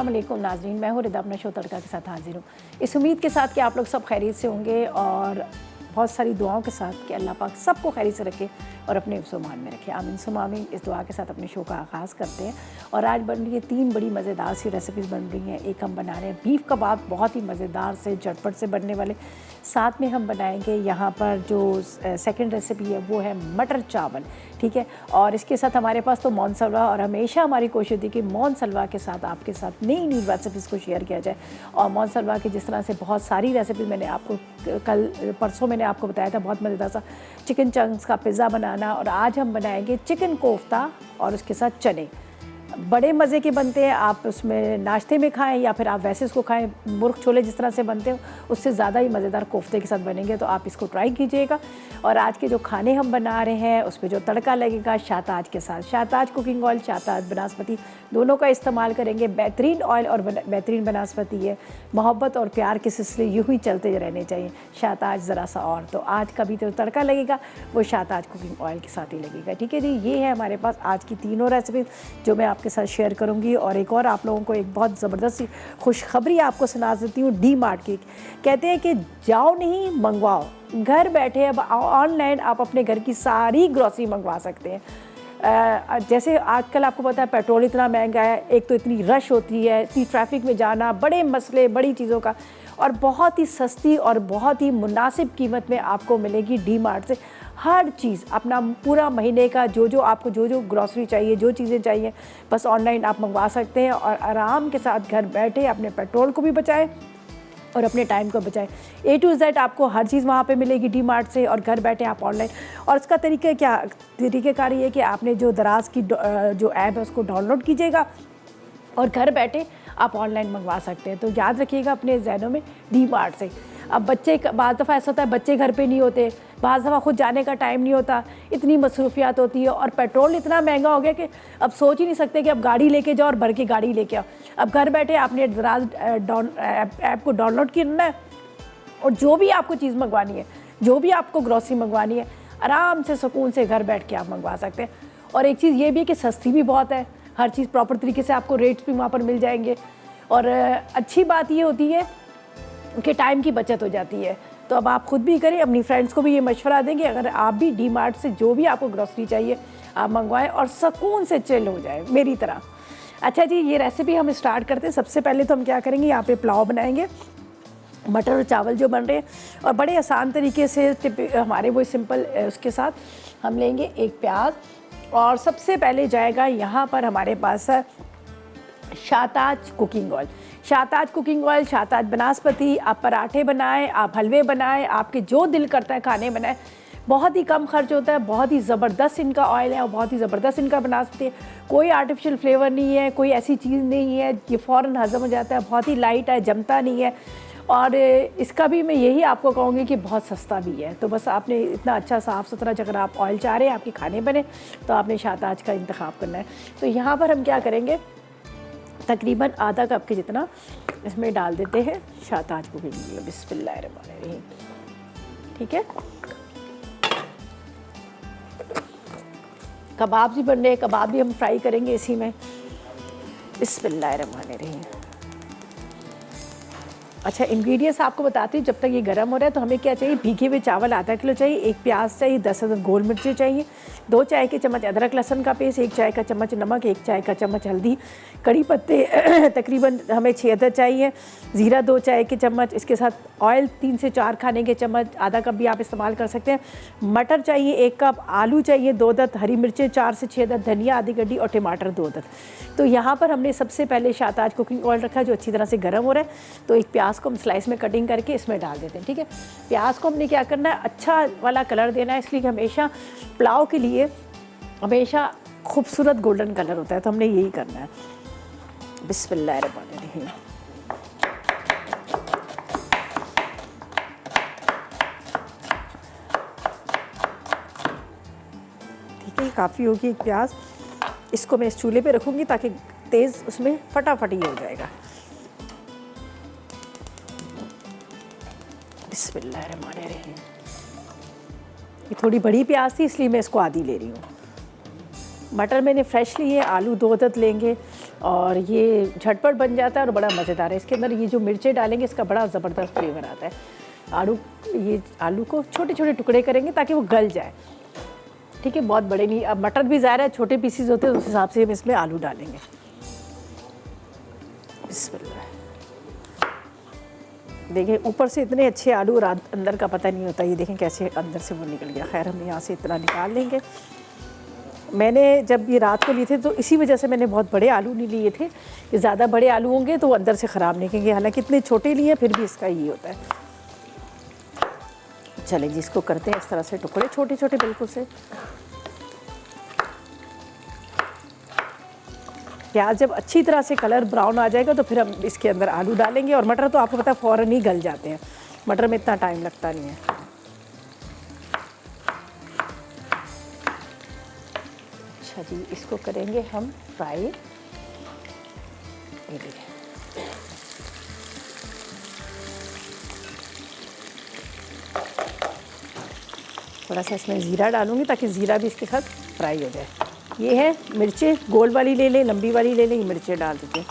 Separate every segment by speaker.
Speaker 1: अस्सलाम वालेकुम नाज़रीन, मैं हूँ रिदा अपना शो तड़का के साथ हाजिर हूँ। इस उम्मीद के साथ कि आप लोग सब खैरियत से होंगे और बहुत सारी दुआओं के साथ कि अल्लाह पाक सबको खैरियत से रखे और अपने हिफ्ज़-ओ-मान में रखे। आमीन सुम्मा आमीन। इस दुआ के साथ अपने शो का आगाज़ करते हैं और आज बन रही है 3 बड़ी मज़ेदार सी रेसिपीज़ बन रही हैं। एक हम बना रहे हैं बीफ कबाब, बहुत ही मज़ेदार से झटपट से बनने वाले। साथ में हम बनाएंगे यहाँ पर जो सेकंड रेसिपी है वो है मटर चावल, ठीक है। और इसके साथ हमारे पास तो मौन सलवा, और हमेशा हमारी कोशिश थी कि मौन सलवा के साथ आपके साथ नई नई रेसिपीज़ को शेयर किया जाए। और मौन सलवा की जिस तरह से बहुत सारी रेसिपीज़ मैंने आपको परसों मैंने आपको बताया था, बहुत मज़ेदार सा चिकन चंक्स का पिज़्ज़ा बनाना, और आज हम बनाएंगे चिकन कोफ्ता और उसके साथ चने। बड़े मज़े के बनते हैं, आप उसमें नाश्ते में खाएं या फिर आप वैसे इसको खाएं, मुर्ग छोले जिस तरह से बनते हो उससे ज़्यादा ही मज़ेदार कोफ्ते के साथ बनेंगे, तो आप इसको ट्राई कीजिएगा। और आज के जो खाने हम बना रहे हैं उसमें जो तड़का लगेगा शाहताज के साथ, शाहताज कुकिंग ऑयल, शाहताज बनास्पति दोनों का इस्तेमाल करेंगे। बेहतरीन ऑयल और बेहतरीन बनास्पति है। मोहब्बत और प्यार के सिलसिले यूँ ही चलते रहने चाहिए, शाहताज ज़रा सा और। तो आज का भी जो तड़का लगेगा वो शाहताज कुकिंग ऑयल के साथ ही लगेगा, ठीक है जी। ये है हमारे पास आज की तीनों रेसिपी जो मैं आपके साथ शेयर करूंगी। और एक और आप लोगों को एक बहुत ज़बरदस्त खुशखबरी आपको सुना देती हूँ। डी मार्ट की कहते हैं कि जाओ नहीं मंगवाओ, घर बैठे अब ऑनलाइन आप अपने घर की सारी ग्रॉसरी मंगवा सकते हैं। जैसे आजकल आपको पता है पेट्रोल इतना महंगा है, एक तो इतनी रश होती है, इतनी ट्रैफिक में जाना, बड़े मसले, बड़ी चीज़ों का, और बहुत ही सस्ती और बहुत ही मुनासिब कीमत में आपको मिलेगी डी मार्ट से हर चीज़। अपना पूरा महीने का जो आपको जो ग्रॉसरी चाहिए, जो चीज़ें चाहिए, बस ऑनलाइन आप मंगवा सकते हैं और आराम के साथ घर बैठे अपने पेट्रोल को भी बचाएं और अपने टाइम को बचाएं। A to Z आपको हर चीज़ वहाँ पे मिलेगी डी मार्ट से, और घर बैठे आप ऑनलाइन। और इसका तरीक़ेकार ये है कि आपने जो दराज की जो ऐप है उसको डाउनलोड कीजिएगा और घर बैठे आप ऑनलाइन मंगवा सकते हैं। तो याद रखिएगा अपने ज़हनों में, डी मार्ट से। अब बच्चे, बाज़ दफ़ा ऐसा होता है बच्चे घर पे नहीं होते, बाज़ दफ़ा खुद जाने का टाइम नहीं होता, इतनी मसरूफियात होती है और पेट्रोल इतना महंगा हो गया कि अब सोच ही नहीं सकते कि अब गाड़ी लेके जाओ और भर के गाड़ी लेके आओ। अब घर बैठे आपने दराज ऐप को डाउनलोड करना है और जो भी आपको चीज़ मंगवानी है, जो भी आपको ग्रॉसरी मंगवानी है, आराम से सुकून से घर बैठ के आप मंगवा सकते हैं। और एक चीज़ ये भी है कि सस्ती भी बहुत है, हर चीज़ प्रॉपर तरीके से आपको रेट्स भी वहाँ पर मिल जाएंगे। और अच्छी बात ये होती है कि टाइम की बचत हो जाती है। तो अब आप खुद भी करें, अपनी फ्रेंड्स को भी ये मशवरा देंगे, अगर आप भी डी मार्ट से जो भी आपको ग्रॉसरी चाहिए आप मंगवाएं और सुकून से चिल हो जाए मेरी तरह। अच्छा जी, ये रेसिपी हम स्टार्ट करते हैं। सबसे पहले तो हम क्या करेंगे, यहाँ पे पुलाव बनाएंगे, मटर और चावल जो बन रहे हैं, और बड़े आसान तरीके से हमारे वो सिंपल। उसके साथ हम लेंगे एक प्याज, और सबसे पहले जाएगा यहाँ पर हमारे पास Shahtaj cooking oil. Shahtaj cooking oil, Shahtaj बनास्पति। आप पराठे बनाएं, आप हलवे बनाएं, आपके जो दिल करता है खाने बनाएं। बहुत ही कम खर्च होता है, बहुत ही ज़बरदस्त इनका ऑयल है और बहुत ही ज़बरदस्त इनका बनास्पति है। कोई आर्टिफिशियल फ्लेवर नहीं है, कोई ऐसी चीज़ नहीं है, ये फ़ौरन हज़म हो जाता है, बहुत ही लाइट है, जमता नहीं है। और इसका भी मैं यही आपको कहूँगी कि बहुत सस्ता भी है। तो बस आपने इतना अच्छा साफ़ सुथरा, अगर आप ऑयल चाह रहे हैं आपके खाने बने, तो आपने शाहताज का इंतखाब करना है। तो यहाँ पर हम क्या करेंगे, तकरीबन आधा कप के जितना इसमें डाल देते हैं शाहताज कुकिंग ऑयल। बिस्मिल्लाहिर्रहमानिर्रहीम, ठीक है। कबाब भी बन रहे हैं, कबाब भी हम फ्राई करेंगे इसी में। बिस्मिल्लाहिर्रहमानिर्रहीम। अच्छा, इंग्रेडिएंट्स आपको बताती हूँ जब तक ये गर्म हो रहा है। तो हमें क्या चाहिए, भीगे हुए चावल आधा किलो चाहिए, एक प्याज चाहिए, 10 अदद गोल मिर्ची चाहिए, 2 चाय के चम्मच अदरक लहसुन का पेस्ट, 1 चाय का चम्मच नमक, 1 चाय का चम्मच हल्दी, कड़ी पत्ते तकरीबन हमें 6 अदद चाहिए, ज़ीरा 2 चाय के चम्मच, इसके साथ ऑयल 3 से 4 खाने के चम्मच, आधा कप भी आप इस्तेमाल कर सकते हैं। मटर चाहिए 1 कप, आलू चाहिए 2 अदद, हरी मिर्चें 4 से 6 अदद, धनिया आधी गड्डी और टमाटर 2 अदद। तो यहाँ पर हमने सबसे पहले शाहताज कुकिंग ऑयल रखा जो अच्छी तरह से गर्म हो रहा है। तो एक प्याज को हम स्लाइस में कटिंग करके इसमें डाल देते हैं, ठीक है। प्याज को हमने क्या करना है, अच्छा वाला कलर देना है, इसलिए हमेशा पुलाव के लिए हमेशा खूबसूरत गोल्डन कलर होता है, तो हमने यही करना है। बिस्मिल्लाहिर्रहमानिर्रहीम। ठीक है, काफ़ी होगी एक प्याज। इसको मैं इस चूल्हे पे रखूँगी ताकि तेज़ उसमें फटाफट ही हो जाएगा। बिस्मिल्लाहिर्रहमानिर्रहीम। ये थोड़ी बड़ी प्याज थी इसलिए मैं इसको आधी ले रही हूँ। मटर मैंने फ्रेश लिए, आलू 2 अदद लेंगे, और ये झटपट बन जाता है और बड़ा मज़ेदार है। इसके अंदर ये जो मिर्चें डालेंगे इसका बड़ा ज़बरदस्त फ्लेवर आता है। आलू को छोटे छोटे टुकड़े करेंगे ताकि वो गल जाए, ठीक है, बहुत बड़े नहीं। अब मटर भी ज़ाहिर है छोटे पीसीज होते हैं, उस हिसाब से हम इसमें आलू डालेंगे। बिस्मिल्लाह। देखिए ऊपर से इतने अच्छे आलू और अंदर का पता नहीं होता। ये देखें कैसे अंदर से वो निकल गया। खैर हम यहाँ से इतना निकाल लेंगे। मैंने जब ये रात को लिए थे तो इसी वजह से मैंने बहुत बड़े आलू नहीं लिए थे। ये ज़्यादा बड़े आलू होंगे तो वो अंदर से ख़राब निकलेंगे, हालांकि इतने छोटे लिए फिर भी इसका ये होता है। चले जी, इसको करते हैं इस तरह से टुकड़े छोटे छोटे बिल्कुल से। प्याज जब अच्छी तरह से कलर ब्राउन आ जाएगा तो फिर हम इसके अंदर आलू डालेंगे। और मटर तो आपको पता है फ़ौरन ही गल जाते हैं, मटर में इतना टाइम लगता नहीं है। अच्छा जी, इसको करेंगे हम फ्राई। ये देखिए थोड़ा सा इसमें ज़ीरा डालूंगी ताकि ज़ीरा भी इसके साथ फ्राई हो जाए। ये है मिर्चें, गोल वाली ले लें, लंबी वाली ले लें, ये मिर्चें डाल दीजिए।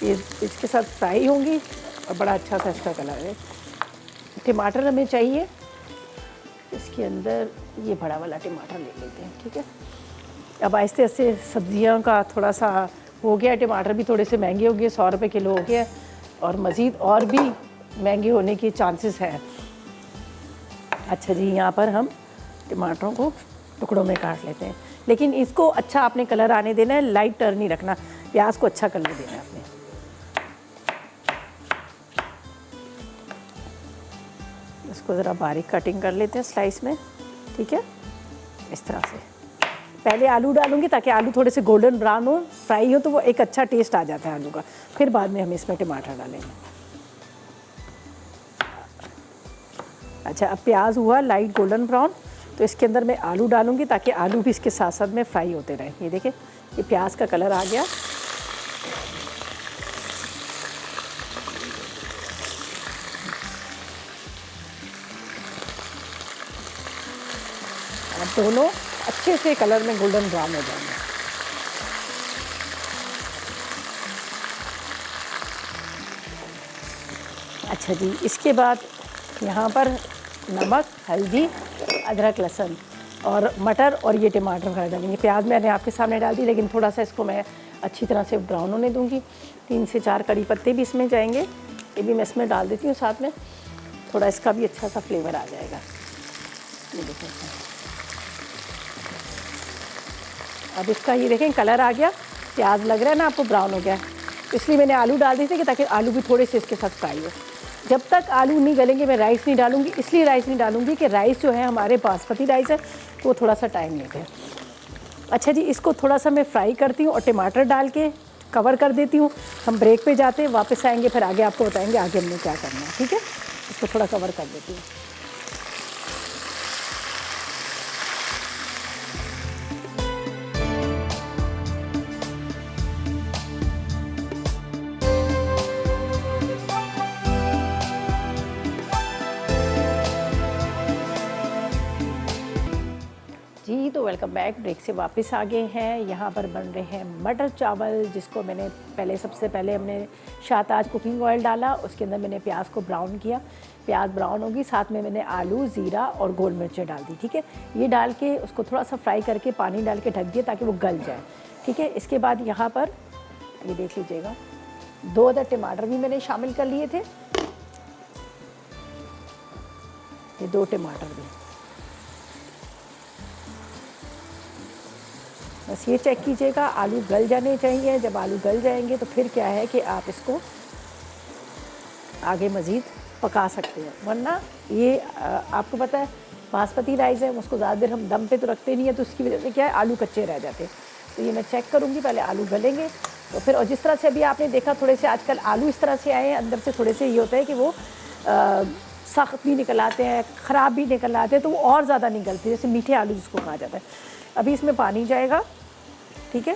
Speaker 1: ये इसके साथ फ्राई होंगी और बड़ा अच्छा सा इसका कलर है। टमाटर हमें चाहिए इसके अंदर, ये बड़ा वाला टमाटर ले लेते हैं, ठीक है। अब आहिस्ते आहिस्ते सब्जियों का थोड़ा सा हो गया, टमाटर भी थोड़े से महंगे हो गए, 100 रुपये किलो हो गया और मज़ीद और भी महंगे होने के चांसेस हैं। अच्छा जी, यहाँ पर हम टमाटरों को टुकड़ों में काट लेते हैं, लेकिन इसको अच्छा आपने कलर आने देना है, लाइट टर्न नहीं रखना। प्याज को अच्छा कलर देना है आपने। इसको ज़रा बारीक कटिंग कर लेते हैं स्लाइस में, ठीक है, इस तरह से। पहले आलू डालूंगी ताकि आलू थोड़े से गोल्डन ब्राउन हो, फ्राई हो, तो वो एक अच्छा टेस्ट आ जाता है आलू का। फिर बाद में हम इसमें टमाटर डालेंगे। अच्छा, अब प्याज हुआ लाइट गोल्डन ब्राउन, तो इसके अंदर मैं आलू डालूंगी ताकि आलू भी इसके साथ साथ में फ्राई होते रहें। ये देखिए ये प्याज का कलर आ गया। अब दोनों अच्छे से कलर में गोल्डन ब्राउन हो जाएंगे। अच्छा जी, इसके बाद यहाँ पर नमक, हल्दी, अदरक, लहसुन और मटर और ये टमाटर वगैरह डालेंगे। प्याज मैंने आपके सामने डाल दी, लेकिन थोड़ा सा इसको मैं अच्छी तरह से ब्राउन होने दूँगी। 3 से 4 कड़ी पत्ते भी इसमें जाएंगे, ये भी मैं इसमें डाल देती हूँ साथ में, थोड़ा इसका भी अच्छा सा फ्लेवर आ जाएगा। ये देखें, अब इसका ये देखें कलर आ गया, प्याज लग रहा है ना आपको ब्राउन हो गया, इसलिए मैंने आलू डाल दिए थे कि ताकि आलू भी थोड़े से इसके साथ फ्राई हो। जब तक आलू नहीं गलेंगे मैं राइस नहीं डालूंगी। इसलिए राइस नहीं डालूंगी कि राइस जो है हमारे बासमती राइस है तो वो थोड़ा सा टाइम लेते हैं। अच्छा जी, इसको थोड़ा सा मैं फ्राई करती हूँ और टमाटर डाल के कवर कर देती हूँ। हम ब्रेक पे जाते हैं, वापस आएंगे, फिर आगे आपको बताएंगे आगे हमने क्या करना है, ठीक है। इसको थोड़ा कवर कर देती हूँ। जी, तो वेलकम बैक। ब्रेक से वापस आ गए हैं। यहाँ पर बन रहे हैं मटर चावल, जिसको मैंने सबसे पहले हमने शाहताज कुकिंग ऑयल डाला, उसके अंदर मैंने प्याज को ब्राउन किया। प्याज ब्राउन होगी, साथ में मैंने आलू, ज़ीरा और गोल मिर्चें डाल दी, ठीक है। ये डाल के उसको थोड़ा सा फ्राई करके पानी डाल के ढक दिया ताकि वो गल जाए, ठीक है। इसके बाद यहाँ पर ये देख लीजिएगा 2 अदर टमाटर भी मैंने शामिल कर लिए थे, ये 2 टमाटर भी। बस ये चेक कीजिएगा आलू गल जाने चाहिए। जब आलू गल जाएंगे तो फिर क्या है कि आप इसको आगे मज़ीद पका सकते हैं, वरना ये आपको पता है बासमती राइस है, उसको ज़्यादा देर हम दम पे तो रखते नहीं है, तो उसकी वजह से क्या है आलू कच्चे रह जाते हैं। तो ये मैं चेक करूँगी, पहले आलू गलेंगे तो फिर। और जिस तरह से अभी आपने देखा थोड़े से आजकल आलू इस तरह से आए हैं, अंदर से थोड़े से ये होता है कि वो सख्त भी निकल आते हैं, ख़राब भी निकल आते हैं, तो वो और ज़्यादा नहीं गलते, जैसे मीठे आलू जिसको कहा जाता है। अभी इसमें पानी जाएगा, ठीक है।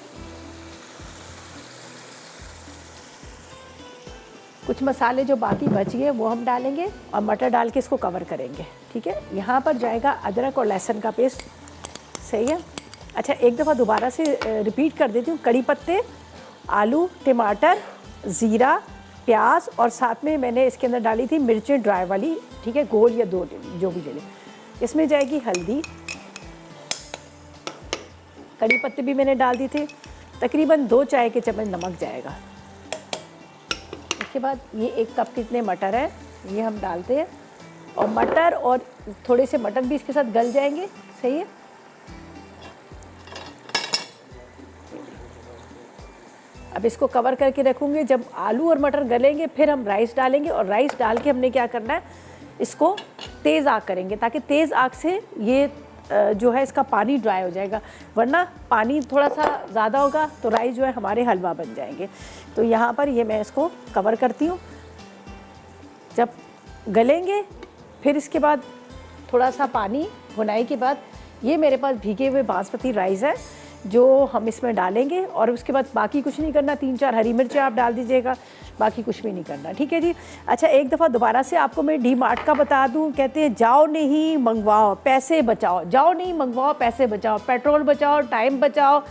Speaker 1: कुछ मसाले जो बाकी बच गए वो हम डालेंगे और मटर डाल के इसको कवर करेंगे, ठीक है। यहाँ पर जाएगा अदरक और लहसुन का पेस्ट, सही है। अच्छा, एक दफ़ा दोबारा से रिपीट कर देती हूँ। कड़ी पत्ते, आलू, टमाटर, ज़ीरा, प्याज और साथ में मैंने इसके अंदर डाली थी मिर्चें ड्राई वाली, ठीक है, गोल या दो जो भी ले लें। इसमें जाएगी हल्दी, कड़ी पत्ते भी मैंने डाल दिए थे, तकरीबन 2 चाय के चम्मच नमक जाएगा। इसके बाद ये 1 कप कितने मटर है ये हम डालते हैं, और मटर और थोड़े से मटर भी इसके साथ गल जाएंगे। सही है। अब इसको कवर करके रखूँगे। जब आलू और मटर गलेंगे फिर हम राइस डालेंगे, और राइस डाल के हमने क्या करना है, इसको तेज़ आग करेंगे ताकि तेज़ आग से ये जो है इसका पानी ड्राई हो जाएगा, वरना पानी थोड़ा सा ज़्यादा होगा तो राइस जो है हमारे हलवा बन जाएंगे। तो यहाँ पर ये मैं इसको कवर करती हूँ। जब गलेंगे फिर इसके बाद थोड़ा सा पानी भुनाई के बाद, ये मेरे पास भीगे हुए बासमती राइस है जो हम इसमें डालेंगे, और उसके बाद बाकी कुछ नहीं करना। 3-4 हरी मिर्चें आप डाल दीजिएगा, बाकी कुछ भी नहीं करना, ठीक है जी। अच्छा, एक दफ़ा दोबारा से आपको मैं डी मार्ट का बता दूं। कहते हैं जाओ नहीं मंगवाओ पैसे बचाओ, जाओ नहीं मंगवाओ पैसे बचाओ, पेट्रोल बचाओ, टाइम बचाओ,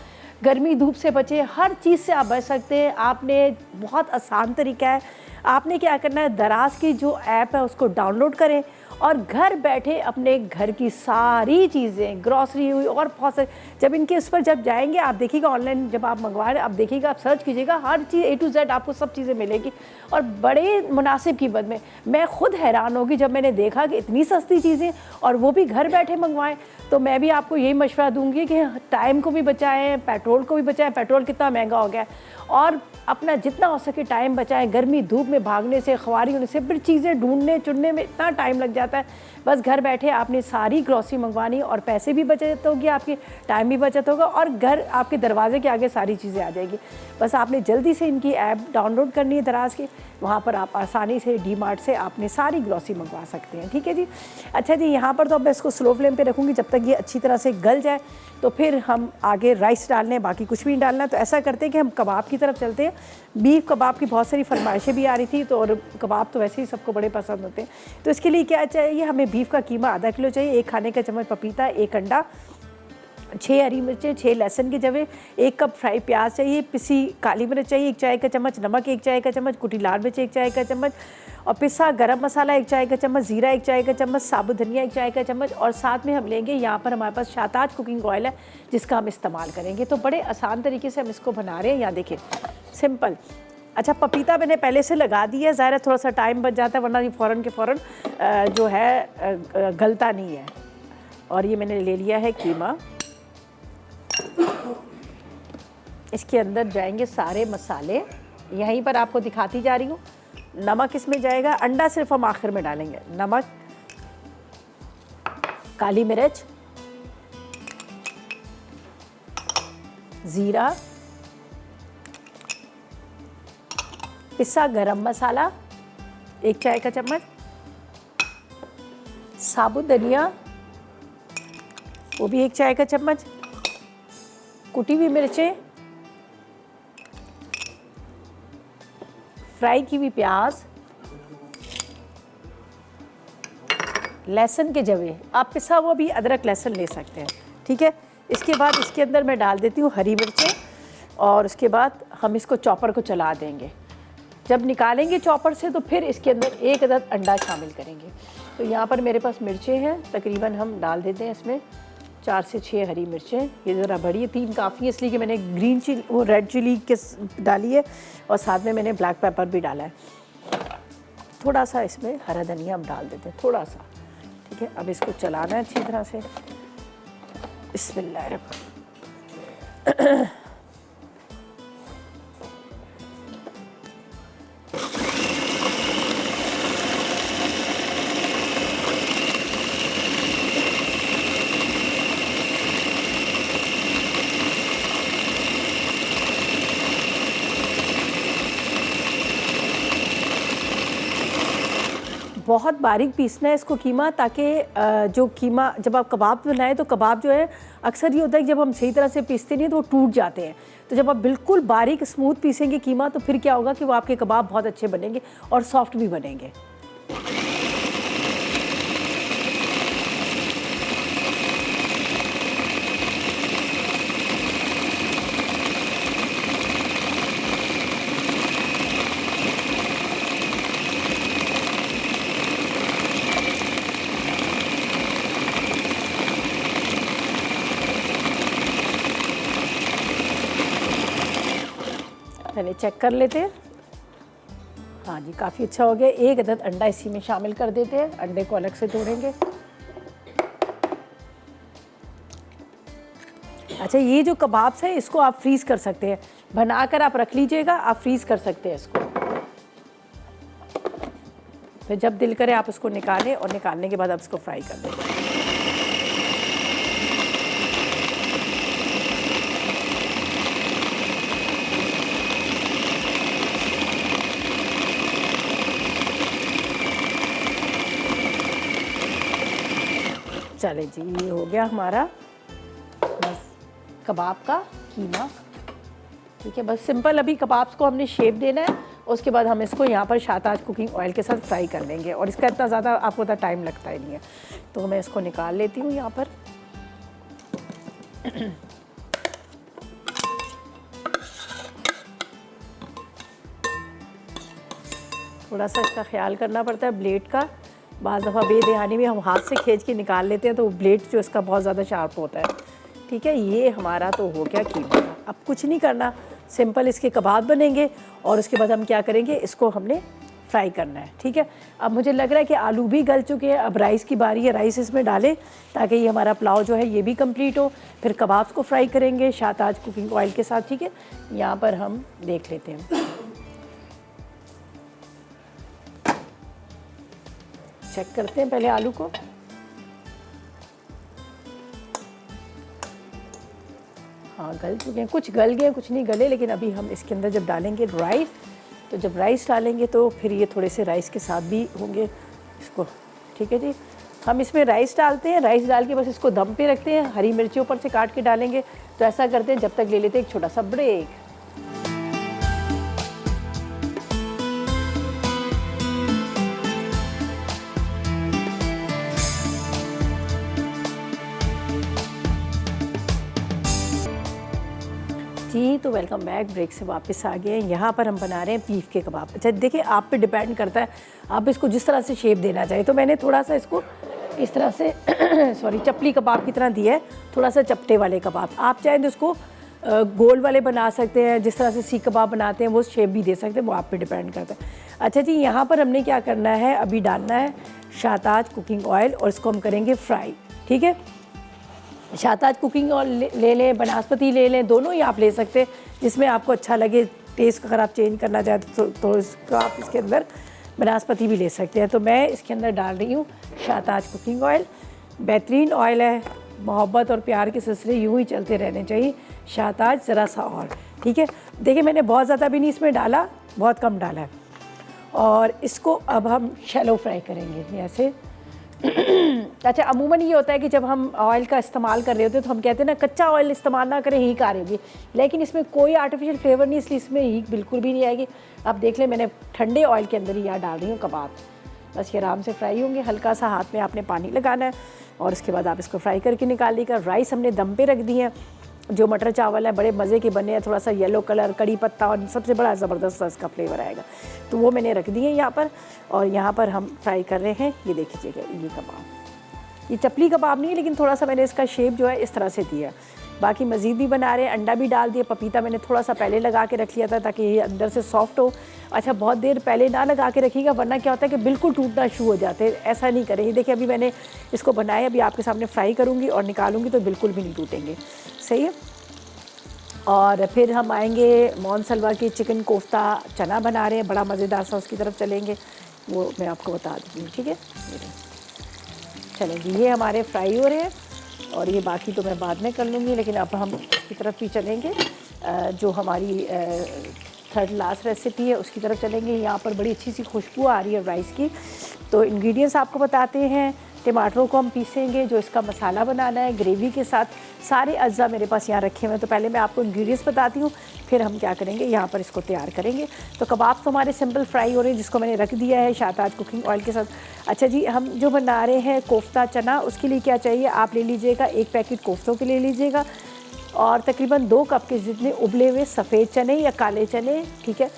Speaker 1: गर्मी धूप से बचे, हर चीज़ से आप बच सकते हैं। आपने बहुत आसान तरीका है, आपने क्या करना है, दराज की जो ऐप है उसको डाउनलोड करें और घर बैठे अपने घर की सारी चीज़ें, ग्रॉसरी हुई और बहुत सारी, जब इनके उस पर जब जाएंगे आप देखिएगा, ऑनलाइन जब आप मंगवा रहे हैं आप देखिएगा, आप सर्च कीजिएगा, हर चीज़ A to Z आपको सब चीज़ें मिलेगी और बड़े मुनासिब कीमत में। मैं खुद हैरान होगी जब मैंने देखा कि इतनी सस्ती चीज़ें और वो भी घर बैठे मंगवाएं। तो मैं भी आपको यही मशवरा दूंगी कि टाइम को भी बचाएं, पेट्रोल को भी बचाएं। पेट्रोल कितना महंगा हो गया है, और अपना जितना हो सके टाइम बचाएं। गर्मी धूप में भागने से, ख्वारी होने से, फिर चीज़ें ढूंढने चुनने में इतना टाइम लग जाता है। बस घर बैठे आपने सारी ग्रॉसरी मंगवानी और पैसे भी बचत होगी, आपकी टाइम भी बचत होगा, और घर आपके दरवाजे के आगे सारी चीज़ें आ जाएगी। बस आपने जल्दी से इनकी ऐप डाउनलोड करनी है दराज की, वहाँ पर आप आसानी से डी मार्ट से आपने सारी ग्रॉसरी मंगवा सकते हैं, ठीक है जी। अच्छा जी, यहाँ पर तो अब मैं इसको स्लो फ्लेम पे रखूँगी जब तक ये अच्छी तरह से गल जाए, तो फिर हम आगे राइस डालने हैं, बाकी कुछ भी नहीं डालना है। तो ऐसा करते हैं कि हम कबाब की तरफ चलते हैं। बीफ कबाब की बहुत सारी फरमाइशें भी आ रही थी, तो और कबाब तो वैसे ही सबको बड़े पसंद होते हैं। तो इसके लिए क्या चाहिए, हमें बीफ का कीमा आधा किलो चाहिए, 1 खाने का चम्मच पपीता, 1 अंडा, 6 हरी मिर्चें, 6 लहसुन के जवे, 1 कप फ्राई प्याज चाहिए, पिसी काली मिर्च चाहिए 1 चाय का चम्मच, नमक 1 चाय का चम्मच, कुटी लाल मिर्च 1 चाय का चम्मच, और पिसा गरम मसाला 1 चाय का चम्मच, ज़ीरा 1 चाय का चम्मच, साबुत धनिया 1 चाय का चम्मच, और साथ में हम लेंगे यहाँ पर हमारे पास शाहताज कुकिंग ऑयल है जिसका हम इस्तेमाल करेंगे। तो बड़े आसान तरीके से हम इसको बना रहे हैं, यहाँ देखिए सिंपल। अच्छा, पपीता मैंने पहले से लगा दिया है, ज़ाहिर है थोड़ा सा टाइम बच जाता है, वरना ये फ़ौरन के फ़ौरन जो है गलता नहीं है। और ये मैंने ले लिया है कीमा, इसके अंदर जाएंगे सारे मसाले, यहीं पर आपको दिखाती जा रही हूँ। नमक इसमें जाएगा, अंडा सिर्फ हम आखिर में डालेंगे, नमक, काली मिर्च, ज़ीरा, पिसा गरम मसाला 1 चाय का चम्मच, साबुत धनिया वो भी 1 चाय का चम्मच, कुटी हुई मिर्चें, फ्राई की हुई प्याज, लहसुन के जवे, आप पिसा हुआ भी अदरक लहसुन ले सकते हैं, ठीक है। इसके बाद इसके अंदर मैं डाल देती हूँ हरी मिर्चें, और उसके बाद हम इसको चॉपर को चला देंगे। जब निकालेंगे चॉपर से तो फिर इसके अंदर 1 अदद अंडा शामिल करेंगे। तो यहाँ पर मेरे पास मिर्चें हैं, तकरीबन हम डाल देते हैं इसमें 4 से 6 हरी मिर्चें। ये ज़रा बड़ी है, 3 काफ़ी है, इसलिए कि मैंने ग्रीन चिली वो रेड चिली के डाली है, और साथ में मैंने ब्लैक पेपर भी डाला है। थोड़ा सा इसमें हरा धनिया हम डाल देते हैं, थोड़ा सा, ठीक है। अब इसको चलाना है अच्छी तरह से। बिस्मिल्लाह। बहुत बारीक पीसना है इसको कीमा, ताकि जो कीमा जब आप कबाब बनाएं तो कबाब जो है अक्सर ये होता है कि जब हम सही तरह से पीसते नहीं तो वो टूट जाते हैं। तो जब आप बिल्कुल बारीक स्मूथ पीसेंगे कीमा तो फिर क्या होगा कि वो आपके कबाब बहुत अच्छे बनेंगे और सॉफ्ट भी बनेंगे। पहले चेक कर लेते हैं। हाँ जी, काफ़ी अच्छा हो गया। एक अदद अंडा इसी में शामिल कर देते हैं, अंडे को अलग से तोड़ेंगे। अच्छा, ये जो कबाब्स है इसको आप फ्रीज़ कर सकते हैं, बनाकर आप रख लीजिएगा, आप फ्रीज़ कर सकते हैं इसको। फिर जब दिल करे आप इसको निकालें और निकालने के बाद आप इसको फ्राई कर दें। चले जी, ये हो गया हमारा बस कबाब का कीमा। ठीक है, बस सिंपल अभी कबाब्स को हमने शेप देना है, उसके बाद हम इसको यहाँ पर शाहताज कुकिंग ऑयल के साथ फ्राई कर लेंगे और इसका इतना ज़्यादा आपको इतना टाइम लगता ही नहीं है। तो मैं इसको निकाल लेती हूँ यहाँ पर। थोड़ा सा इसका ख्याल करना पड़ता है ब्लेड का, बाज़ दफ़ा बेध्यानी में हम हाथ से खींच के निकाल लेते हैं तो ब्लेड जो इसका बहुत ज़्यादा शार्प होता है। ठीक है, ये हमारा तो हो गया कीमा। अब कुछ नहीं करना, सिंपल इसके कबाब बनेंगे और उसके बाद हम क्या करेंगे, इसको हमने फ्राई करना है। ठीक है, अब मुझे लग रहा है कि आलू भी गल चुके हैं, अब राइस की बारी है, राइस इसमें डालें ताकि ये हमारा पुलाव जो है ये भी कंप्लीट हो। फिर कबाब्स को फ्राई करेंगे शाहताज कुकिंग ऑयल के साथ। ठीक है, यहाँ पर हम देख लेते हैं, चेक करते हैं पहले आलू को। हाँ, गल चुके हैं, कुछ गल गए कुछ नहीं गले, लेकिन अभी हम इसके अंदर जब डालेंगे राइस, तो जब राइस डालेंगे तो फिर ये थोड़े से राइस के साथ भी होंगे इसको। ठीक है जी, हम इसमें राइस डालते हैं, राइस डाल के बस इसको दम पे रखते हैं। हरी मिर्ची ऊपर से काट के डालेंगे, तो ऐसा करते हैं जब तक ले लेते हैं एक छोटा सा ब्रेक। जी, तो वेलकम बैक, ब्रेक से वापस आ गए। यहाँ पर हम बना रहे हैं बीफ के कबाब। अच्छा, देखिए आप पे डिपेंड करता है, आप इसको जिस तरह से शेप देना चाहिए। तो मैंने थोड़ा सा इसको इस तरह से सॉरी चपली कबाब की तरह दिया है, थोड़ा सा चपटे वाले कबाब। आप चाहें तो इसको गोल वाले बना सकते हैं, जिस तरह से सीख कबाब बनाते हैं वो शेप भी दे सकते हैं, वो आप पे डिपेंड करता है। अच्छा जी, यहाँ पर हमने क्या करना है, अभी डालना है शाहताज कुकिंग ऑयल और इसको हम करेंगे फ्राई। ठीक है, शाहताज कुकिंग ऑयल ले लें, बनास्पति ले लें, दोनों ही आप ले सकते हैं, जिसमें आपको अच्छा लगे। टेस्ट अगर आप चेंज करना चाहते तो इसको आप इसके अंदर बनास्पति भी ले सकते हैं। तो मैं इसके अंदर डाल रही हूँ शाहताज कुकिंग ऑयल। बेहतरीन ऑयल है, मोहब्बत और प्यार के सिलसिले यूँ ही चलते रहने चाहिए। शाहताज ज़रा सा और, ठीक है। देखिए मैंने बहुत ज़्यादा भी नहीं इसमें डाला, बहुत कम डाला है। और इसको अब हम शैलो फ्राई करेंगे ऐसे। अच्छा, अमूमन ये होता है कि जब हम ऑयल का इस्तेमाल कर रहे होते हैं तो हम कहते हैं ना कच्चा ऑयल इस्तेमाल ना करें, हीक आ रही होगी, लेकिन इसमें कोई आर्टिफिशियल फ्लेवर नहीं, इसलिए इसमें हीक बिल्कुल भी नहीं आएगी। आप देख लें, मैंने ठंडे ऑयल के अंदर ही यहाँ डाल रही हूँ कबाब, बस ये आराम से फ्राई होंगे। हल्का सा हाथ में आपने पानी लगाना है और उसके बाद आप इसको फ्राई करके निकाल लीजिएगा। राइस हमने दम पे रख दी है, जो मटर चावल है बड़े मज़े के बने हैं, थोड़ा सा येलो कलर, कड़ी पत्ता और सबसे बड़ा ज़बरदस्त इसका फ्लेवर आएगा, तो वो मैंने रख दिए यहाँ पर। और यहाँ पर हम फ्राई कर रहे हैं, ये देख लीजिएगा, ये कबाब, ये चपली कबाब नहीं है, लेकिन थोड़ा सा मैंने इसका शेप जो है इस तरह से दिया। बाकी मज़ीद भी बना रहे हैं, अंडा भी डाल दिया, पपीता मैंने थोड़ा सा पहले लगा के रख लिया था ताकि ये अंदर से सॉफ्ट हो। अच्छा, बहुत देर पहले ना लगा के रखिएगा, वरना क्या होता है कि बिल्कुल टूटना शुरू हो जाते हैं, ऐसा नहीं करें। देखिए अभी मैंने इसको बनाया, अभी आपके सामने फ्राई करूँगी और निकालूंगी तो बिल्कुल भी नहीं टूटेंगे, सही है। और फिर हम आएंगे मौन सलवा की चिकन कोफ्ता चना बना रहे हैं, बड़ा मज़ेदार सा, उसकी तरफ चलेंगे, वो मैं आपको बता देती हूँ, ठीक है। चलेंगे, ये हमारे फ्राई हो रहे हैं और ये बाकी तो मैं बाद में कर लूँगी, लेकिन अब हम उसकी तरफ भी चलेंगे, जो हमारी थर्ड लास्ट रेसिपी है उसकी तरफ चलेंगे। यहाँ पर बड़ी अच्छी सी खुशबू आ रही है राइस की। तो इंग्रेडिएंट्स आपको बताते हैं। टमाटरों को हम पीसेंगे, जो इसका मसाला बनाना है ग्रेवी के साथ, सारे अज्जा मेरे पास यहाँ रखे हुए हैं। तो पहले मैं आपको इंग्रेडिएंट्स बताती हूँ, फिर हम क्या करेंगे, यहाँ पर इसको तैयार करेंगे। तो कबाब तो हमारे सिंपल फ्राई हो रहे हैं, जिसको मैंने रख दिया है शाहताज कुकिंग ऑयल के साथ। अच्छा जी, हम जो बना रहे हैं कोफ्ता चना, उसके लिए क्या चाहिए, आप ले लीजिएगा 1 पैकेट कोफ्तों के ले लीजिएगा और तकरीबन 2 कप के जितने उबले हुए सफ़ेद चने या काले चने, ठीक है,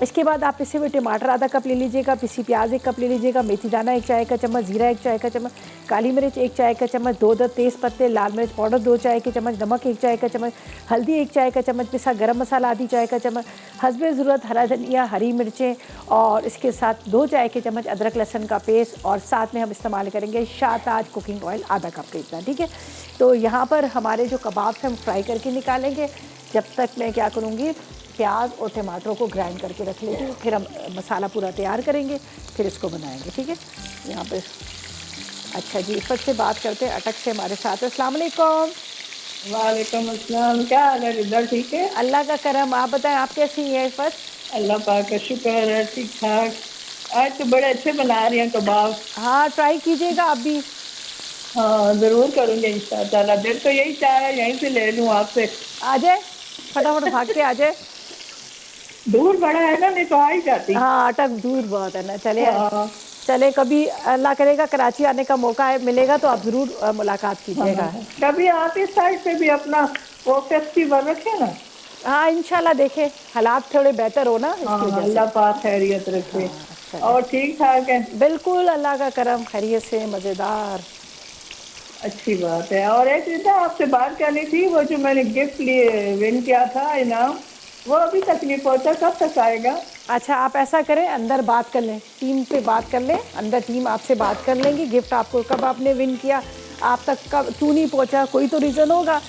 Speaker 1: इसके बाद आप पिसे हुए टमाटर आधा कप ले लीजिएगा, पिसी प्याज 1 कप ले लीजिएगा, मेथी दाना 1 चाय का चम्मच, जीरा 1 चाय का चम्मच, काली मिर्च 1 चाय का चम्मच, 2 तेज़ पत्ते, लाल मिर्च पाउडर 2 चाय के चम्मच, नमक 1 चाय का चम्मच, हल्दी 1 चाय का चम्मच, पिसा गरम मसाला आधी चाय का चम्मच, हस्बे ज़रूरत हरा धनिया, हरी मिर्चें और इसके साथ 2 चाय के चम्मच अदरक लहसुन का पेस्ट और साथ में हम इस्तेमाल करेंगे शाहताज कुकिंग ऑयल आधा कप का इतना, ठीक है। तो यहाँ पर हमारे जो कबाब हम फ्राई करके निकालेंगे, जब तक मैं क्या करूँगी प्याज और टमाटरों को ग्राइंड करके रख लेंगे, फिर हम मसाला पूरा तैयार करेंगे, फिर इसको बनाएंगे, ठीक है। यहाँ पर अच्छा जी, इफ़त से बात करते हैं, अटक से हमारे साथ है। अस्सलाम वालेकुम।
Speaker 2: वालेकुम अस्सलाम। क्या हाल है रिदा, ठीक है?
Speaker 1: अल्लाह का करम, आप बताएं आप कैसी हैं इफ़त?
Speaker 2: अल्लाह पाक का शुक्र है, ठीक ठाक। आज तो बड़े अच्छे बना रही हैं कबाब।
Speaker 1: हाँ, ट्राई कीजिएगा आप भी।
Speaker 2: हाँ ज़रूर करूँगी इंशाअल्लाह। दिल तो यही चाह है यहीं से ले लूँ आपसे।
Speaker 1: आ जाए, फटाफट भाग के आ जाए।
Speaker 2: दूर बड़ा है ना, नहीं तो आ ही जाती।
Speaker 1: हाँ, अटक दूर बहुत है ना। चले
Speaker 2: हाँ
Speaker 1: चले, कभी अल्लाह करेगा कराची आने का मौका मिलेगा तो आप ज़रूर मुलाकात कीजिएगा।
Speaker 2: हाँ। कभी आप इस साइड पे भी अपना वो फेस्टिवल रखे ना।
Speaker 1: हाँ इंशाल्लाह, देखें हालात थोड़े बेहतर हो ना, इसकी
Speaker 2: हाँ
Speaker 1: वजह से।
Speaker 2: अल्लाह पाक खैरियत रखे।
Speaker 1: अच्छा,
Speaker 2: और ठीक ठाक है?
Speaker 1: बिल्कुल अल्लाह का करम, खैरियत से, मज़ेदार।
Speaker 2: अच्छी बात है। और एक रिदा आपसे बात करनी थी, वो जो मैंने गिफ्ट लिए विन किया था इनाम, वो अभी तक नहीं पहुँचा, कब तक आएगा?
Speaker 1: अच्छा, आप ऐसा करें, अंदर बात कर लें, टीम पे बात कर लें, अंदर टीम आपसे बात कर लेंगी। गिफ्ट आपको कब आपने विन किया, आप तक कब क्यों नहीं पहुंचा, कोई तो रीज़न होगा,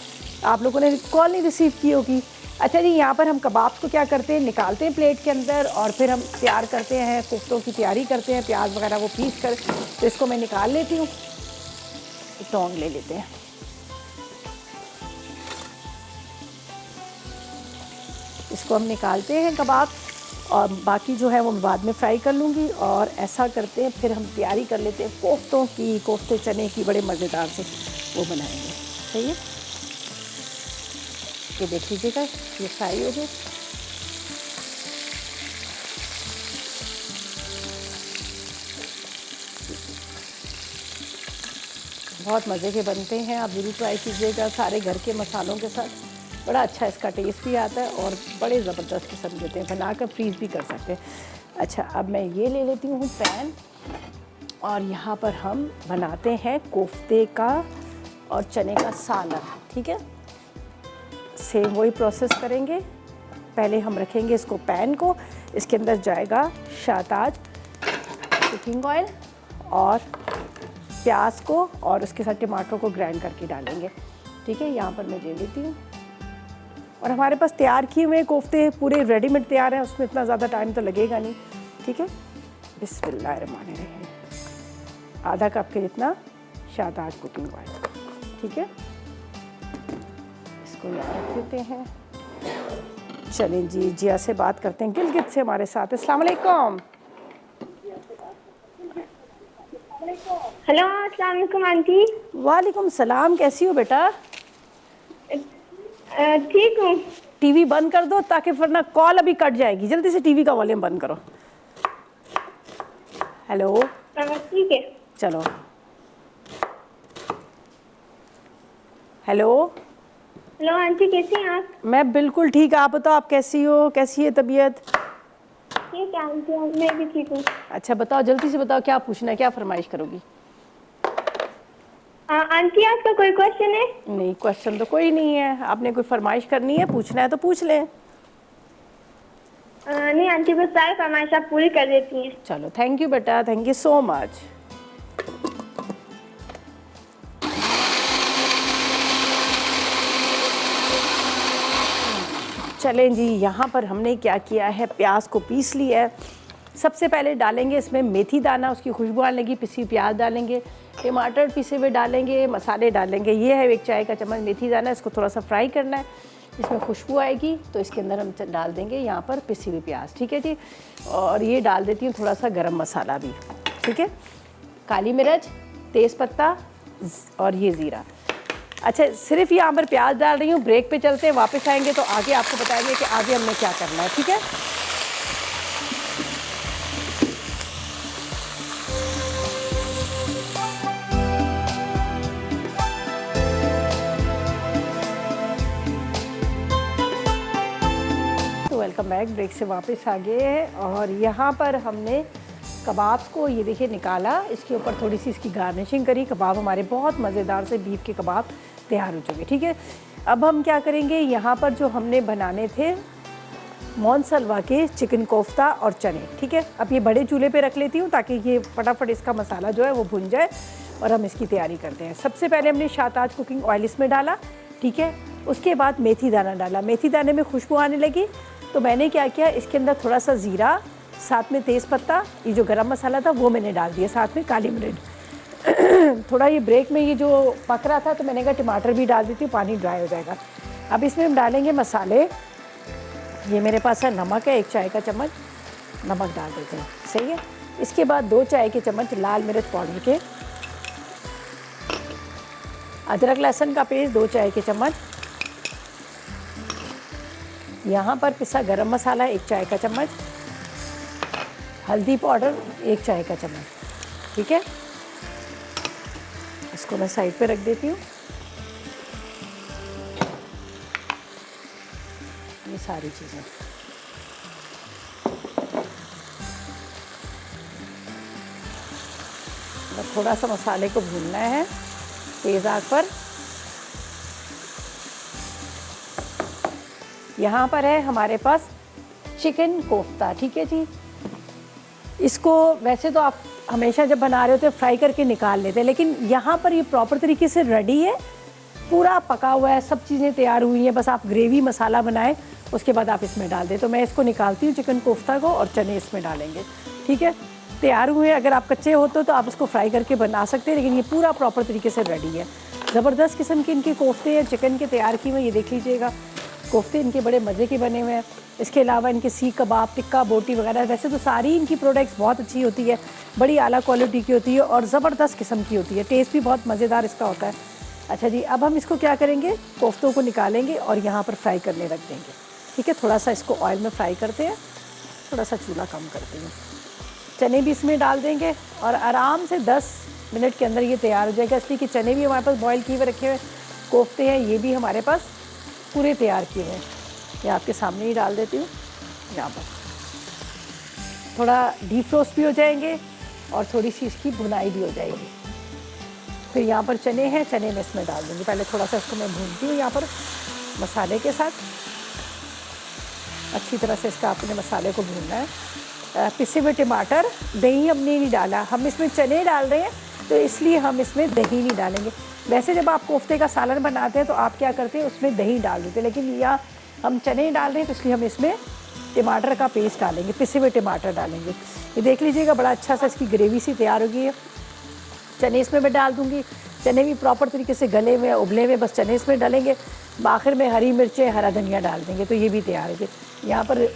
Speaker 1: आप लोगों ने कॉल नहीं रिसीव की होगी। अच्छा जी, यहाँ पर हम कबाब को क्या करते हैं, निकालते हैं प्लेट के अंदर और फिर हम तैयार करते हैं, कोफ्तों की तैयारी करते हैं, प्याज वगैरह वो पीस कर। तो इसको मैं निकाल लेती हूँ, टोंग ले लेते हैं। इसको हम निकालते हैं कबाब और बाकी जो है वो मैं बाद में फ्राई कर लूँगी। और ऐसा करते हैं, फिर हम तैयारी कर लेते हैं कोफ्तों की, कोफ्ते चने की बड़े मज़ेदार से वो बनाएंगे। सही है, ये देख लीजिएगा, ये फ्राई हो जाए। बहुत मज़े के बनते हैं, आप ज़रूर ट्राई कीजिएगा सारे घर के मसालों के साथ, बड़ा अच्छा इसका टेस्ट भी आता है और बड़े ज़बरदस्त किस्म देते हैं, बनाकर फ्रीज़ भी कर सकते हैं। अच्छा, अब मैं ये ले लेती हूँ पैन और यहाँ पर हम बनाते हैं कोफ्ते का और चने का सालन, ठीक है। सेम वही प्रोसेस करेंगे। पहले हम रखेंगे इसको पैन को, इसके अंदर जाएगा शाहताज कुकिंग ऑयल और प्याज को और उसके साथ टमाटर को ग्राइंड करके डालेंगे, ठीक है। यहाँ पर मैं ले लेती हूँ और हमारे पास तैयार किए हुए कोफ्ते पूरे रेडीमेड तैयार हैं, उसमें इतना ज़्यादा टाइम तो लगेगा नहीं, ठीक है। बिस्मिल्लाहिर्रहमानिर्रहीम, आधा कप के जितना शाहताज कुकिंग ऑयल, ठीक है। इसको यहाँ रख देते हैं। चलें जी, जिया से बात करते हैं, गिलगित से हमारे साथ। अस्सलाम वालेकुम।
Speaker 3: हेलो, अस्सलाम वालेकुम आंटी।
Speaker 1: वालेकुम सलाम, कैसी हो बेटा?
Speaker 3: ठीक हूँ।
Speaker 1: टीवी बंद कर दो ताकि वरना कॉल अभी कट जाएगी, जल्दी से टीवी का वॉल्यूम बंद करो। हेलो,
Speaker 3: ठीक है।
Speaker 1: चलो, हेलो।
Speaker 3: हेलो आंटी, कैसी हैं आप?
Speaker 1: मैं बिल्कुल ठीक, आप बताओ आप कैसी हो, कैसी है तबीयत?
Speaker 3: ठीक है आंटी, मैं भी ठीक हूँ।
Speaker 1: अच्छा बताओ, जल्दी से बताओ, क्या पूछना है, क्या फरमाइश करोगी?
Speaker 3: आंटी, आपका कोई क्वेश्चन है?
Speaker 1: नहीं, क्वेश्चन तो कोई नहीं है, आपने कोई फरमाइश करनी है, पूछना है तो पूछ लें।
Speaker 3: नहीं आंटी, बस सारी फरमाइश आप पूरी कर देती हैं।
Speaker 1: चलो, थैंक यू बेटा, थैंक यू सो मच। चलें जी, यहाँ पर हमने क्या किया है, प्याज को पीस लिया है। सबसे पहले डालेंगे इसमें मेथी दाना, उसकी खुशबू आने लगी, पिसी प्याज डालेंगे, टमाटर पीसे हुए डालेंगे, मसाले डालेंगे। ये है 1 चाय का चम्मच मेथी दाना, इसको थोड़ा सा फ्राई करना है, इसमें खुशबू आएगी तो इसके अंदर हम डाल देंगे यहाँ पर पिसी हुई प्याज, ठीक है जी। और ये डाल देती हूँ थोड़ा सा गरम मसाला भी, ठीक है, काली मिर्च, तेज़पत्ता और ये ज़ीरा। अच्छा, सिर्फ यहाँ पर प्याज डाल रही हूँ, ब्रेक पे चलते हैं, वापस आएंगे तो आगे आपको बताएंगे कि आगे हमने क्या करना है, ठीक है। Welcome welcome back. ब्रेक से वापस आ गए हैं और यहाँ पर हमने कबाब्स को ये देखिए निकाला, इसके ऊपर थोड़ी सी इसकी गार्निशिंग करी। कबाब हमारे बहुत मज़ेदार से बीफ के कबाब तैयार हो चुके। ठीक है, अब हम क्या करेंगे, यहाँ पर जो हमने बनाने थे मोनसलवा के चिकन कोफ्ता और चने। ठीक है, अब ये बड़े चूल्हे पे रख लेती हूँ ताकि ये फटाफट इसका मसाला जो है वो भुन जाए और हम इसकी तैयारी करते हैं। सबसे पहले हमने शाहताज कुकिंग ऑयल इसमें डाला। ठीक है, उसके बाद मेथी दाना डाला। मेथी दाने में खुशबू आने लगी तो मैंने क्या किया, इसके अंदर थोड़ा सा ज़ीरा, साथ में तेज़पत्ता, ये जो गरम मसाला था वो मैंने डाल दिया, साथ में काली मिर्च। थोड़ा ये ब्रेक में ये जो पक रहा था तो मैंने कहा टमाटर भी डाल देती हूँ, पानी ड्राई हो जाएगा। अब इसमें हम डालेंगे मसाले। ये मेरे पास है नमक है, 1 चाय का चम्मच नमक डाल देते हैं। सही है, इसके बाद 2 चाय के चम्मच लाल मिर्च पाउडर के, अदरक लहसुन का पेस्ट 2 चाय के चम्मच, यहाँ पर पिसा गरम मसाला 1 चाय का चम्मच, हल्दी पाउडर 1 चाय का चम्मच। ठीक है, इसको मैं साइड पे रख देती हूँ। ये सारी चीज़ें थोड़ा सा मसाले को भूनना है तेज़ आंच पर। यहाँ पर है हमारे पास चिकन कोफ्ता। ठीक है जी, इसको वैसे तो आप हमेशा जब बना रहे होते हैं फ्राई करके निकाल लेते हैं, लेकिन यहाँ पर ये प्रॉपर तरीके से रेडी है, पूरा पका हुआ है, सब चीज़ें तैयार हुई हैं। बस आप ग्रेवी मसाला बनाएं, उसके बाद आप इसमें डाल दें। तो मैं इसको निकालती हूँ चिकन कोफ्ता को और चने इसमें डालेंगे। ठीक है, तैयार हुए हैं। अगर आप कच्चे होते तो आप इसको फ्राई करके बना सकते हैं, लेकिन ये पूरा प्रॉपर तरीके से रेडी है। ज़बरदस्त किस्म के इनके कोफ्ते हैं चिकन के तैयार किए हुए। ये देख लीजिएगा, कोफ्ते इनके बड़े मज़े के बने हुए हैं। इसके अलावा इनके सीख कबाब, टिक्का बोटी वगैरह, वैसे तो सारी इनकी प्रोडक्ट्स बहुत अच्छी होती है, बड़ी आला क्वालिटी की होती है और ज़बरदस्त किस्म की होती है। टेस्ट भी बहुत मज़ेदार इसका होता है। अच्छा जी, अब हम इसको क्या करेंगे, कोफ्तों को निकालेंगे और यहाँ पर फ्राई करने रख देंगे। ठीक है, थोड़ा सा इसको ऑयल में फ्राई करते हैं, थोड़ा सा चूल्हा कम करते हैं। चने भी इसमें डाल देंगे और आराम से 10 मिनट के अंदर ये तैयार हो जाएगा, इसलिए कि चने भी हमारे पास बॉयल किए हुए रखे हुए, कोफ्ते हैं ये भी हमारे पास पूरे तैयार किए हैं। ये आपके सामने ही डाल देती हूँ। यहाँ पर थोड़ा डीफ्रोस्ट भी हो जाएंगे और थोड़ी सी इसकी भुनाई भी हो जाएगी। फिर यहाँ पर चने हैं, चने में इसमें डाल दूँगी। पहले थोड़ा सा इसको मैं भूनती हूँ यहाँ पर मसाले के साथ। अच्छी तरह से इसका आपने मसाले को भूनना है। पिसे हुए टमाटर, दही हमने नहीं डाला, हम इसमें चने डाल रहे हैं तो इसलिए हम इसमें दही नहीं डालेंगे। वैसे जब आप कोफ्ते का सालन बनाते हैं तो आप क्या करते हैं, उसमें दही डाल देते हैं, लेकिन यहाँ हम चने डाल रहे हैं तो इसलिए हम इसमें टमाटर का पेस्ट डालेंगे, पिसे हुए टमाटर डालेंगे। ये देख लीजिएगा, बड़ा अच्छा सा इसकी ग्रेवी सी तैयार हो गई है। चने इसमें मैं डाल दूँगी। चने भी प्रॉपर तरीके से गले हुए उबले हुए, बस चने इसमें डालेंगे। आखिर में हरी मिर्चें, हरा धनिया डाल देंगे तो ये भी तैयार है। यहाँ पर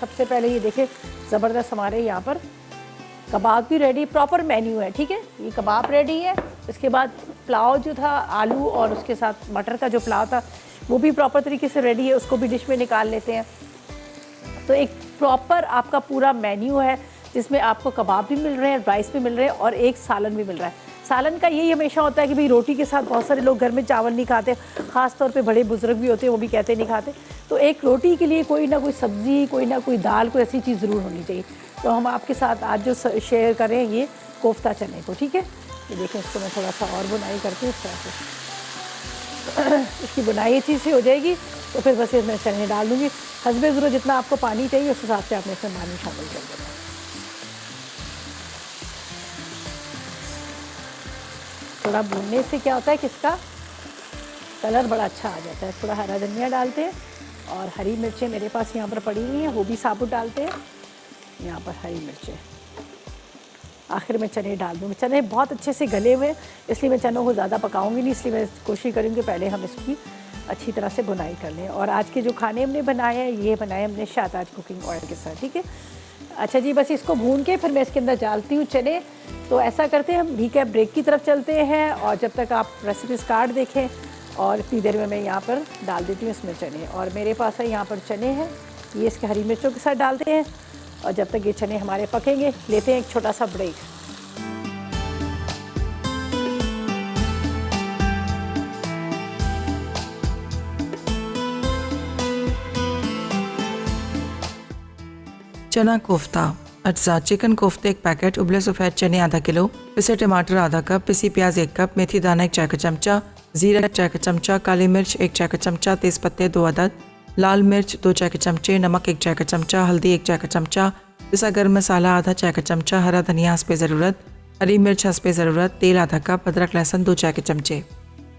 Speaker 1: सबसे पहले ये देखिए, ज़बरदस्त हमारे यहाँ पर कबाब भी रेडी, प्रॉपर मेन्यू है। ठीक है, ये कबाब रेडी है। इसके बाद पुलाव जो था, आलू और उसके साथ मटर का जो पुलाव था वो भी प्रॉपर तरीके से रेडी है, उसको भी डिश में निकाल लेते हैं। तो एक प्रॉपर आपका पूरा मेन्यू है जिसमें आपको कबाब भी मिल रहे हैं, राइस भी मिल रहे हैं और एक सालन भी मिल रहा है। सालन का यही हमेशा होता है कि भाई रोटी के साथ बहुत सारे लोग घर में चावल नहीं खाते, ख़ास तौर पे बड़े बुजुर्ग भी होते हैं, वो भी कहते नहीं खाते। तो एक रोटी के लिए कोई ना कोई सब्ज़ी, कोई ना कोई दाल, कोई ऐसी चीज़ ज़रूर होनी चाहिए। तो हम आपके साथ आज जो शेयर करें ये कोफ्ता चने को। ठीक है, ये देखें, इसको मैं थोड़ा सा और बुनाई करती हूँ इस तरह से। इसकी बुनाई अच्छी सी हो जाएगी तो फिर बस इसमें चने डाल दूँगी। हस्बे ज़रूरत जितना आपको पानी चाहिए उस हिसाब से आपने इसमें पानी शामिल कर देना। थोड़ा भूनने से क्या होता है कि इसका कलर बड़ा अच्छा आ जाता है। थोड़ा हरा धनिया डालते हैं और हरी मिर्चें मेरे पास यहाँ पर पड़ी हुई हैं, वो भी साबुत डालते हैं। यहाँ पर हरी मिर्चें, आखिर में चने डाल दूँगी। चने बहुत अच्छे से गले हुए इसलिए मैं चनों को ज़्यादा पकाऊंगी नहीं, इसलिए मैं कोशिश करूँगी पहले हम इसकी अच्छी तरह से बुनाई कर लें। और आज के जो खाने हमने बनाए हैं ये बनाए हमने शाहताज कुकिंग ऑयल के साथ। ठीक है, अच्छा जी, बस इसको भून के फिर मैं इसके अंदर डालती हूँ चने। तो ऐसा करते हैं हम, ठीक है, ब्रेक की तरफ चलते हैं और जब तक आप रेसिपीज़ कार्ड देखें और इतनी देर में मैं यहाँ पर डाल देती हूँ इसमें चने। और मेरे पास है यहाँ पर चने हैं, ये इसके हरी मिर्चों के साथ डालते हैं और जब तक ये चने हमारे पकेंगे लेते हैं एक छोटा सा ब्रेक।
Speaker 4: चना कोफ्ता। अज्जा: चिकन कोफ्ते 1 पैकेट, उबले सफ़ेद चने आधा किलो, पिसे टमाटर आधा कप, पिसी प्याज 1 कप, मेथी दाना 1 चाय का चमचा, जीरा 1 चाय का चमचा, काली मिर्च 1 चाय का चमचा, तेज पत्ते 2 अदद, लाल मिर्च 2 चाय के चमचे, नमक 1 चाय का चमचा, हल्दी 1 चाय का चमचा, पिसा गर्म मसाला आधा चाय का चमचा, हरा धनिया हस्बे ज़रूरत, हरी मिर्च हस्बे ज़रूरत, तेल आधा कप, अदरक लहसुन 2 चाय के चमचे।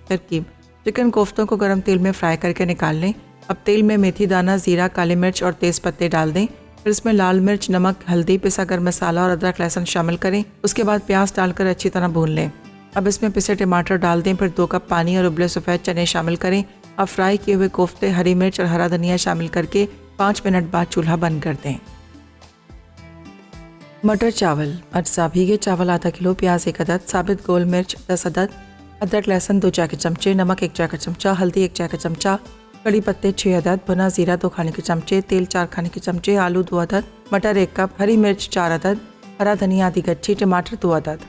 Speaker 4: तरकीब: चिकन कोफ्तों को गर्म तेल में फ्राई करके निकाल लें। अब तेल में मेथी दाना, ज़ीरा, काली मिर्च और तेज़ पत्ते डाल दें। फिर इसमें लाल मिर्च, नमक, हल्दी, पिसा गर्म मसाला और अदरक लहसुन शामिल करें। उसके बाद प्याज डालकर अच्छी तरह भून लें। अब इसमें पिसे टमाटर डाल दें। फिर 2 कप पानी और उबले सफ़ेद चने शामिल करें। अब फ्राई किए हुए कोफ्ते, हरी मिर्च और हरा धनिया शामिल करके 5 मिनट बाद चूल्हा बंद कर दें। मटर चावल। अज्जा: भीगे चावल आधा किलो, प्याज 1 अदद, साबित गोल मिर्च 10 अदद, अदरक लहसुन 2 चाय के चमचे, नमक 1 चाय का चमचा, हल्दी 1 चाय का चमचा, कड़ी पत्ते 6 अदद, भुना जीरा 2 खाने के चमचे, तेल 4 खाने के चमचे, आलू 2 अदद, मटर 1 कप, हरी मिर्च 4 अदद, हरा धनिया आधी गच्छी, टमाटर 2 अदद।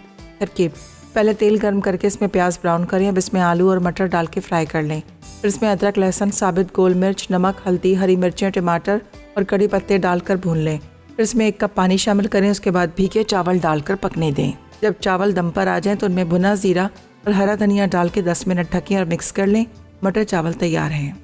Speaker 4: तरकीब: पहले तेल गर्म करके इसमें प्याज ब्राउन करें। अब इसमें आलू और मटर डाल के फ्राई कर लें। फिर इसमें अदरक लहसुन, साबित गोल मिर्च, नमक, हल्दी, हरी मिर्चें, टमाटर और कड़ी पत्ते डालकर भून लें। फिर इसमें 1 कप पानी शामिल करें। उसके बाद भीगे चावल डालकर पकने दें। जब चावल दम पर आ जाएं तो उनमें भुना जीरा और हरा धनिया डाल के 10 मिनट ढकें और मिक्स कर लें। मटर चावल तैयार हैं।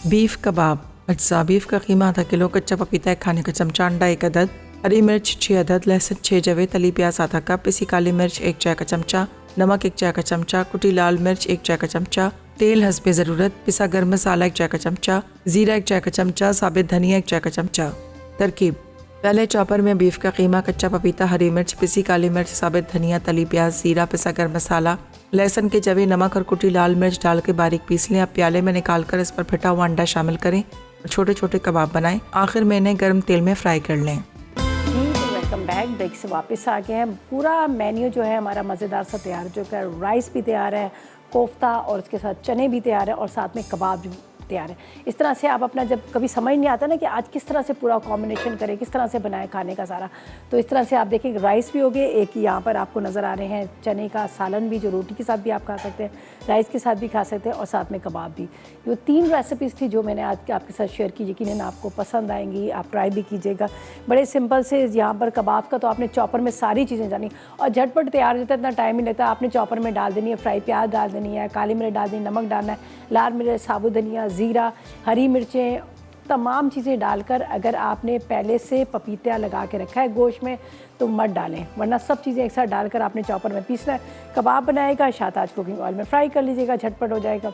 Speaker 4: बीफ कबाब। अज्जा: बीफ का कीमा आधा किलो, कच्चा पपीता 1 खाने का चमचा, अंडा 1 अदद, हरी मिर्च 6 अदद, लहसुन 6 जवे, तली प्याज आधा कप, पिसी काली मिर्च 1 चाय का चमचा, नमक 1 चाय का चमचा, कुटी लाल मिर्च 1 चाय का चमचा, तेल हस्बे ज़रूरत, पिसा गर्म मसाला 1 चाय का चमचा, जीरा 1 चाय का चमचा, साबित धनिया 1 चाय का चमचा। तरकीब: पहले चॉपर में बीफ का कीमा, कच्चा पपीता, हरी मिर्च, पिसी काली मिर्च, साबित धनिया, तली प्याज, जीरा, पिसा गर्म मसाला, लहसुन के जवे, नमक और कुटी लाल मिर्च डाल के बारीक पीस लें। अब प्याले में निकाल कर इस पर फटा हुआ अंडा शामिल करें और छोटे छोटे कबाब बनाएं। आखिर में इन्हें गर्म तेल में फ्राई कर लें।
Speaker 1: Welcome back. ब्रेक से वापस आ गए हैं। पूरा मेन्यू जो है हमारा मज़ेदार सा तैयार हो चुका है। राइस भी तैयार है, कोफ्ता और उसके साथ चने भी तैयार है और साथ में कबाब भी तैयार है। इस तरह से आप अपना, जब कभी समझ नहीं आता ना कि आज किस तरह से पूरा कॉम्बिनेशन करें, किस तरह से बनाएं खाने का सारा, तो इस तरह से आप देखिए राइस भी हो गए, एक यहाँ पर आपको नज़र आ रहे हैं चने का सालन भी, जो रोटी के साथ भी आप खा सकते हैं, राइस के साथ भी खा सकते हैं और साथ में कबाब भी। ये 3 रेसिपीज़ थी जो मैंने आज आपके साथ शेयर की। यकीनन आपको पसंद आएंगी, आप ट्राई भी कीजिएगा। बड़े सिंपल से यहाँ पर कबाब का तो आपने चॉपर में सारी चीज़ें जानी और झटपट तैयार हो जाता है, इतना टाइम नहीं लगता। आपने चॉपर में डाल देनी है, फ्राई प्याज डाल देनी है, काली मिर्च डाल देनी, नमक डालना है, लाल मिर्च, साबुत धनिया, ज़ीरा, हरी मिर्चें, तमाम चीज़ें डालकर, अगर आपने पहले से पपीता लगा के रखा है गोश्त में तो मत डालें, वरना सब चीज़ें एक साथ डालकर आपने चॉपर में पीसना है। कबाब बनाएगा, शाताज कुकिंग ऑयल में फ्राई कर लीजिएगा, झटपट हो जाएगा।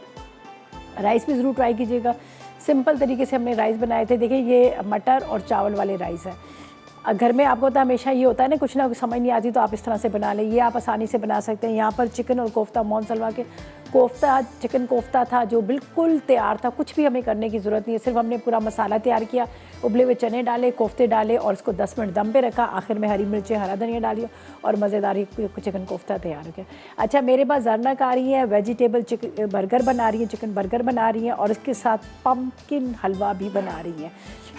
Speaker 1: राइस भी ज़रूर ट्राई कीजिएगा। सिंपल तरीके से हमने राइस बनाए थे। देखिए ये मटर और चावल वाले राइस हैं। घर में आपको तो हमेशा ये होता है ना, कुछ ना कुछ समझ नहीं आती तो आप इस तरह से बना लें। ये आप आसानी से बना सकते हैं। यहाँ पर चिकन और कोफ्ता, मोहन सलवा के कोफ्ता, चिकन कोफ्ता था जो बिल्कुल तैयार था, कुछ भी हमें करने की ज़रूरत नहीं है। सिर्फ हमने पूरा मसाला तैयार किया, उबले हुए चने डाले, कोफ्ते डाले और इसको 10 मिनट दम पे रखा। आखिर में हरी मिर्चें, हरा धनिया डालिए और मज़ेदार चिकन कोफ्ता तैयार हो गया। अच्छा, मेरे पास जरनक आ रही है, वेजिटेबल चिकन बर्गर बना रही है, चिकन बर्गर बना रही हैं और इसके साथ पम्पकिन हलवा भी बना रही हैं।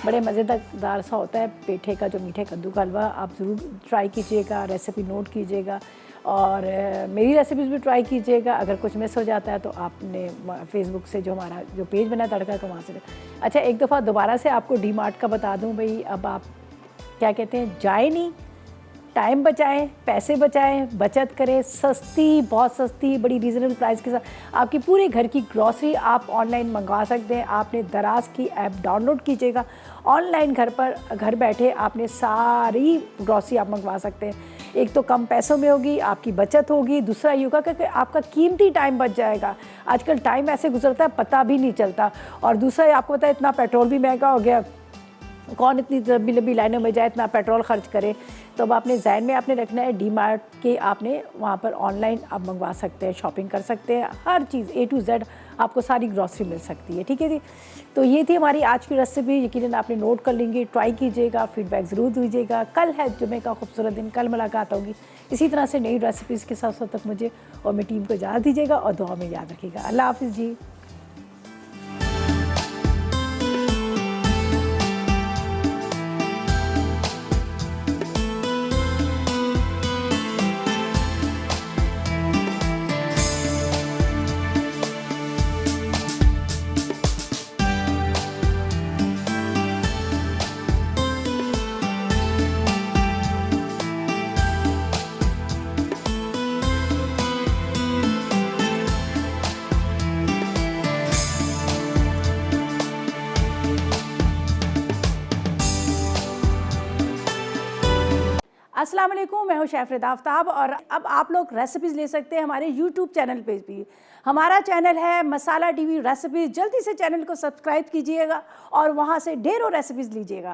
Speaker 1: बड़े मज़ेदार सा होता है पेठे का जो मीठे कद्दू का हलवा। आप ज़रूर ट्राई कीजिएगा, रेसिपी नोट कीजिएगा और मेरी रेसिपीज़ भी ट्राई कीजिएगा। अगर कुछ मिस हो जाता है तो आपने फेसबुक से जो हमारा जो पेज बना तड़का का, वहाँ से। अच्छा, एक दफ़ा दोबारा से आपको डी मार्ट का बता दूँ भाई। अब आप क्या कहते हैं, जाए नहीं, टाइम बचाएं, पैसे बचाएं, बचत करें। सस्ती, बहुत सस्ती, बड़ी रीज़नेबल प्राइस के साथ आपकी पूरे घर की ग्रॉसरी आप ऑनलाइन मंगवा सकते हैं। आपने दराज की ऐप डाउनलोड कीजिएगा, ऑनलाइन घर बैठे आपने सारी ग्रॉसरी आप मंगवा सकते हैं। एक तो कम पैसों में होगी, आपकी बचत होगी, दूसरा ये होगा कि आपका कीमती टाइम बच जाएगा। आजकल टाइम ऐसे गुजरता है पता भी नहीं चलता। और दूसरा आपको पता है इतना पेट्रोल भी महंगा हो गया, कौन इतनी लंबी लंबी लाइनों में जाए, इतना पेट्रोल खर्च करे। तो अब आपने ज़हन में आपने रखना है डी मार्ट के, आपने वहाँ पर ऑनलाइन आप मंगवा सकते हैं, शॉपिंग कर सकते हैं, हर चीज़ A to Z आपको सारी ग्रॉसरी मिल सकती है। ठीक है जी, तो ये थी हमारी आज की रेसिपी। यकीनन आपने नोट कर लेंगे, ट्राई कीजिएगा, फीडबैक ज़रूर दीजिएगा। कल है जुमे का खूबसूरत दिन, कल मुलाकात होगी इसी तरह से नई रेसिपीज़ के साथ। तक मुझे और मेरी टीम को इजाज़त दीजिएगा और दुआ में याद रखिएगा। अल्लाह हाफ़िज़ जी। अस्सलाम वालेकुम, मैं हूं शेफ आफ्ताब और अब आप लोग रेसिपीज़ ले सकते हैं हमारे यूट्यूब चैनल पे भी। हमारा चैनल है मसाला टीवी रेसिपीज़। जल्दी से चैनल को सब्सक्राइब कीजिएगा और वहां से ढेरों रेसिपीज़ लीजिएगा।